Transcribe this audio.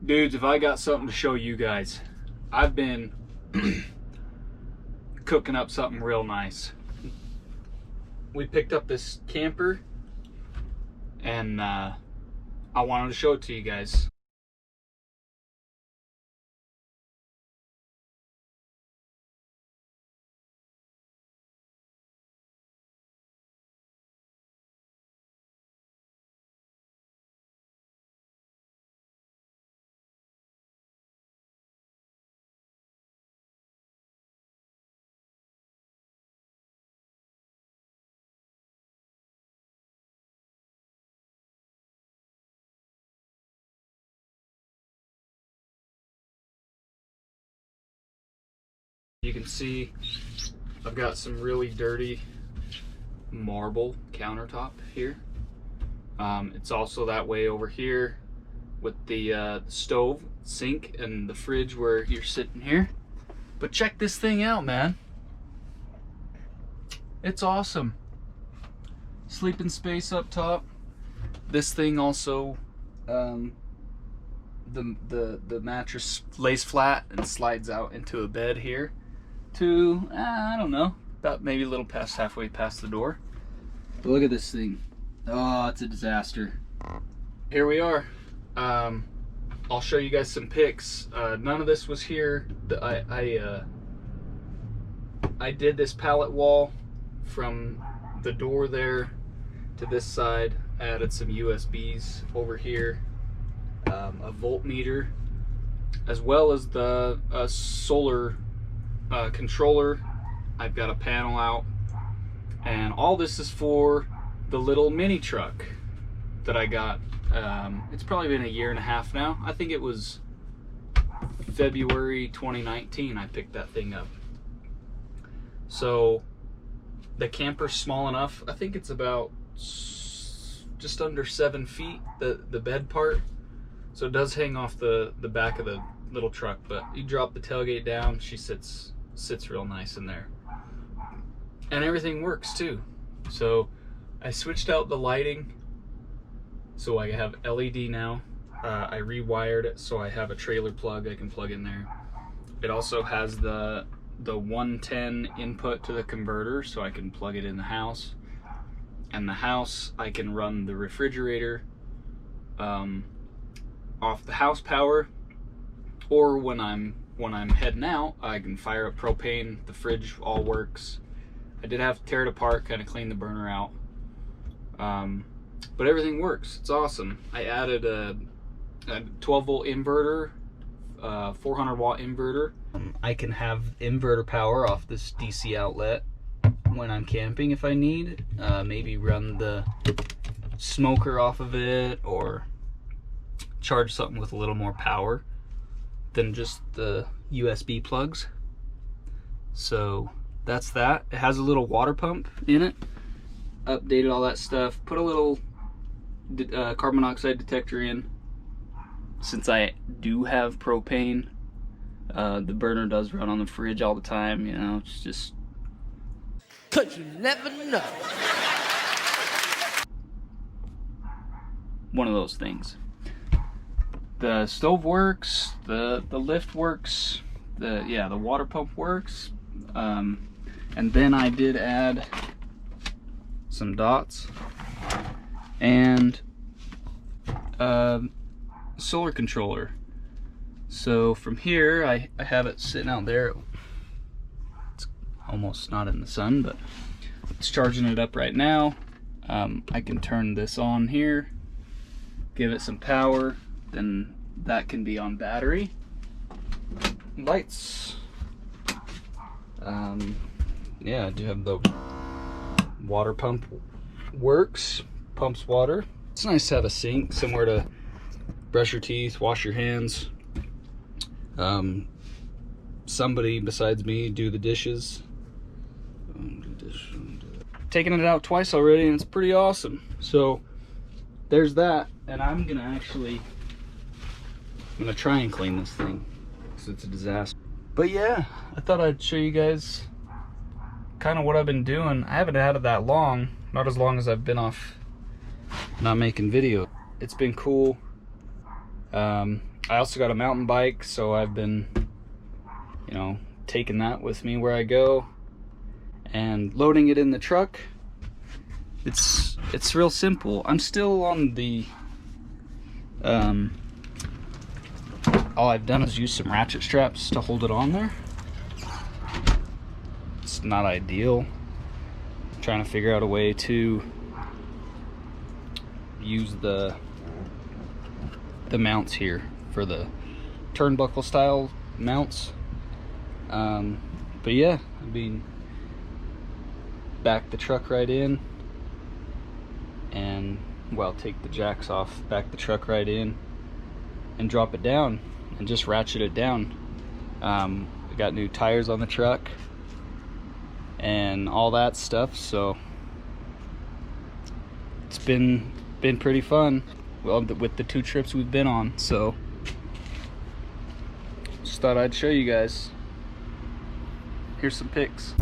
Dudes, if I got something to show you guys, I've been cooking up something real nice. We picked up this camper and I wanted to show it to you guys. You can see I've got some really dirty marble countertop here. It's also that way over here with the stove, sink, and the fridge where you're sitting here. But check this thing out, man. It's awesome. Sleeping space up top. This thing also, the mattress lays flat and slides out into a bed here to, I don't know, about maybe a little past halfway past the door. But look at this thing. Oh, it's a disaster. Here we are. I'll show you guys some pics. None of this was here. I did this pallet wall from the door there to this side. I added some USBs over here, a voltmeter, as well as the solar controller. I've got a panel out, and all this is for the little mini truck that I got. It's probably been a year and a half now. I think it was February 2019 I picked that thing up. So the camper's small enough. I think it's about just under 7 feet, the bed part. So it does hang off the back of the little truck, but you drop the tailgate down, she sits real nice in there. And everything works too. So I switched out the lighting, so I have LED now. I rewired it so I have a trailer plug I can plug in there. It also has the 110 input to the converter, so I can plug it in the house. And the house, I can run the refrigerator off the house power, or when I'm heading out, I can fire up propane. The fridge all works. I did have to tear it apart, kind of clean the burner out, but everything works. It's awesome. I added a 12-volt inverter, 400-watt inverter. I can have inverter power off this DC outlet when I'm camping if I need. Maybe run the smoker off of it, or charge something with a little more power than just the USB plugs. So that's that. It has a little water pump in it. Updated all that stuff. Put a little carbon monoxide detector in. Since I do have propane, the burner does run on the fridge all the time. You know, it's just... 'Cause you never know. one of those things. The stove works, the lift works, the water pump works, and then I did add some dots and solar controller. So from here, I have it sitting out there. It's almost not in the sun, but it's charging it up right now. I can turn this on here, give it some power, then that can be on battery. Lights. Yeah, I do have the water pump works, pumps water. It's nice to have a sink, somewhere to brush your teeth, wash your hands. Somebody besides me do the dishes. Taking it out twice already, and it's pretty awesome. So there's that, and I'm gonna try and clean this thing because it's a disaster. But yeah, I thought I'd show you guys kind of what I've been doing. I haven't had it that long, not as long as I've been off not making video. It's been cool. I also got a mountain bike, so I've been, you know, taking that with me where I go and loading it in the truck. It's real simple. I'm still on the all I've done is use some ratchet straps to hold it on there. It's not ideal. I'm trying to figure out a way to use the mounts here for the turnbuckle style mounts. But yeah, I mean, back the truck right in, and well, take the jacks off, back the truck right in, and drop it down, and just ratchet it down. We got new tires on the truck and all that stuff, so it's been pretty fun. Well, with the 2 trips we've been on, so just thought I'd show you guys. Here's some pics.